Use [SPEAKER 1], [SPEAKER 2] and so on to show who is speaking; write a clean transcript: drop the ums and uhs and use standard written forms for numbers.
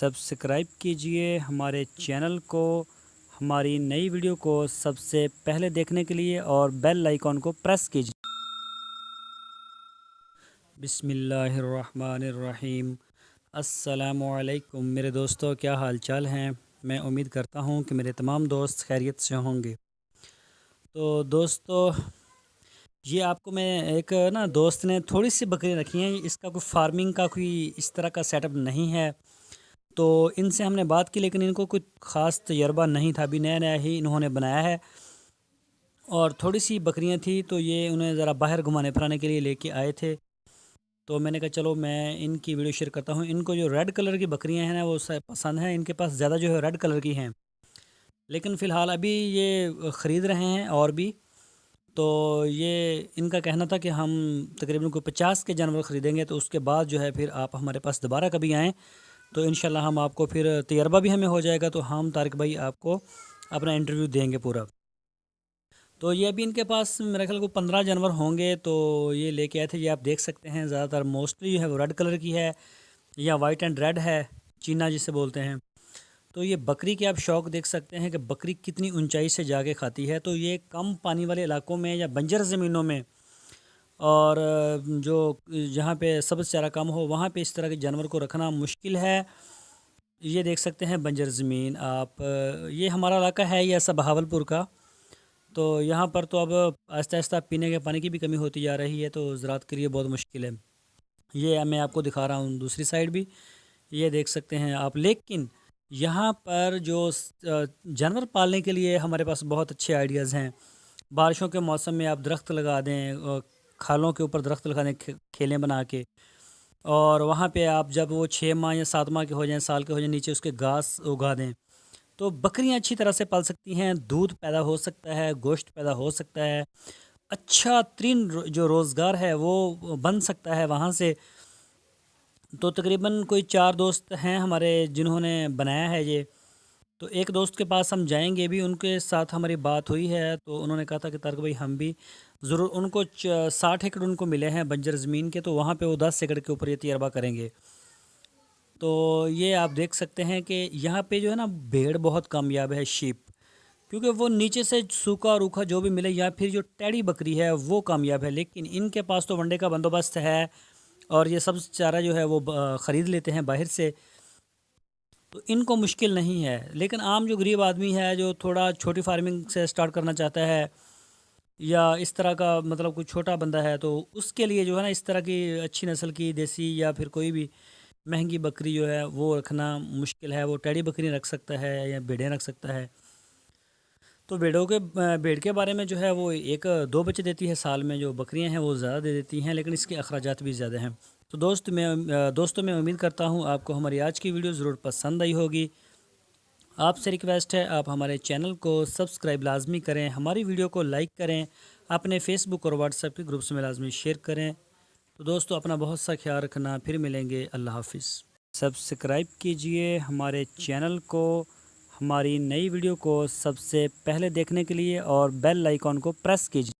[SPEAKER 1] Subscribe कीजिए हमारे channel को, हमारी नई वीडियो को सबसे पहले देखने के लिए और बेल आइकॉन को प्रेस कीजिए। बिस्मिल्लाहिर्रहमानिर्रहीम। अस्सलामुअलैकुम मेरे दोस्तों, क्या हाल चाल हैं। मैं उम्मीद करता हूं कि मेरे तमाम दोस्त खैरियत से होंगे। तो दोस्तों, ये आपको मैं एक दोस्त ने थोड़ी सी बकरियां रखी हैं। इसका कोई फार्मिंग का कोई इस तरह का सेटअप नहीं है, तो इनसे हमने बात की, लेकिन इनको कोई ख़ास तजर्बा नहीं था। अभी नया नया ही इन्होंने बनाया है और थोड़ी सी बकरियां थी, तो ये उन्हें ज़रा बाहर घुमाने फिराने के लिए लेके आए थे। तो मैंने कहा चलो मैं इनकी वीडियो शेयर करता हूँ। इनको जो रेड कलर की बकरियां हैं ना वो पसंद हैं। इनके पास ज़्यादा जो है रेड कलर की हैं, लेकिन फ़िलहाल अभी ये ख़रीद रहे हैं और भी। तो ये इनका कहना था कि हम तकरीबन कोई 50 के जानवर ख़रीदेंगे, तो उसके बाद जो है फिर आप हमारे पास दोबारा कभी आएँ तो इंशाल्लाह हम आपको फिर तजर्बा भी हमें हो जाएगा, तो हम तारिक भाई आपको अपना इंटरव्यू देंगे पूरा। तो ये अभी इनके पास मेरे ख्याल को 15 जानवर होंगे, तो ये लेके आए थे। ये आप देख सकते हैं ज़्यादातर मोस्टली जो है वो रेड कलर की है या वाइट एंड रेड है, चीना जिसे बोलते हैं। तो ये बकरी के आप शौक देख सकते हैं कि बकरी कितनी ऊंचाई से जाके खाती है। तो ये कम पानी वाले इलाकों में या बंजर ज़मीनों में और जो जहाँ पे सब्ज़ चारा कम हो वहाँ पे इस तरह के जानवर को रखना मुश्किल है। ये देख सकते हैं बंजर ज़मीन आप। ये हमारा इलाका है ये ऐसा बहावलपुर का। तो यहाँ पर तो अब आहिस्ता आहिस्ता पीने के पानी की भी कमी होती जा रही है, तो ज़राअत के लिए बहुत मुश्किल है। ये मैं आपको दिखा रहा हूँ दूसरी साइड भी, ये देख सकते हैं आप। लेकिन यहाँ पर जो जानवर पालने के लिए हमारे पास बहुत अच्छे आइडियाज़ हैं। बारिशों के मौसम में आप दरख्त लगा दें, खालों के ऊपर दरख्त लगा दें, खेलें बना के, और वहाँ पे आप जब वो 6 माह या 7 माह के हो जाएं, साल के हो जाएं, नीचे उसके घास उगा दें, तो बकरियां अच्छी तरह से पल सकती हैं। दूध पैदा हो सकता है, गोश्त पैदा हो सकता है, अच्छा तरीन जो रोज़गार है वो बन सकता है वहाँ से। तो तकरीबन कोई 4 दोस्त हैं हमारे जिन्होंने बनाया है ये। तो एक दोस्त के पास हम जाएंगे भी, उनके साथ हमारी बात हुई है, तो उन्होंने कहा था कि तारिक भाई हम भी ज़रूर, उनको 60 एकड़ उनको मिले हैं बंजर ज़मीन के, तो वहाँ पे वो 10 एकड़ के ऊपर ये तजर्बा करेंगे। तो ये आप देख सकते हैं कि यहाँ पे जो है ना भेड़ बहुत कामयाब है, शीप, क्योंकि वो नीचे से सूखा रूखा जो भी मिले, या फिर जो टैडी बकरी है वो कामयाब है। लेकिन इनके पास तो वनडे का बंदोबस्त है और ये सब चारा जो है वो ख़रीद लेते हैं बाहर से, तो इनको मुश्किल नहीं है। लेकिन आम जो गरीब आदमी है जो थोड़ा छोटी फार्मिंग से स्टार्ट करना चाहता है, या इस तरह का मतलब कोई छोटा बंदा है, तो उसके लिए जो है ना इस तरह की अच्छी नस्ल की देसी या फिर कोई भी महंगी बकरी जो है वो रखना मुश्किल है। वो टेडी बकरी रख सकता है या भेड़ें रख सकता है। तो भेड़ के बारे में जो है वो एक दो बच्चे देती है साल में, जो बकरियां हैं वो ज़्यादा दे देती हैं, लेकिन इसके अखराजात भी ज़्यादा हैं। तो दोस्तों मैं उम्मीद करता हूँ आपको हमारी आज की वीडियो ज़रूर पसंद आई होगी। आपसे रिक्वेस्ट है आप हमारे चैनल को सब्सक्राइब लाजमी करें, हमारी वीडियो को लाइक करें, अपने फेसबुक और व्हाट्सएप के ग्रुप्स में लाजमी शेयर करें। तो दोस्तों अपना बहुत सा ख्याल रखना, फिर मिलेंगे, अल्लाह हाफिज़। सब्सक्राइब कीजिए हमारे चैनल को, हमारी नई वीडियो को सबसे पहले देखने के लिए और बेल आइकॉन को प्रेस कीजिए।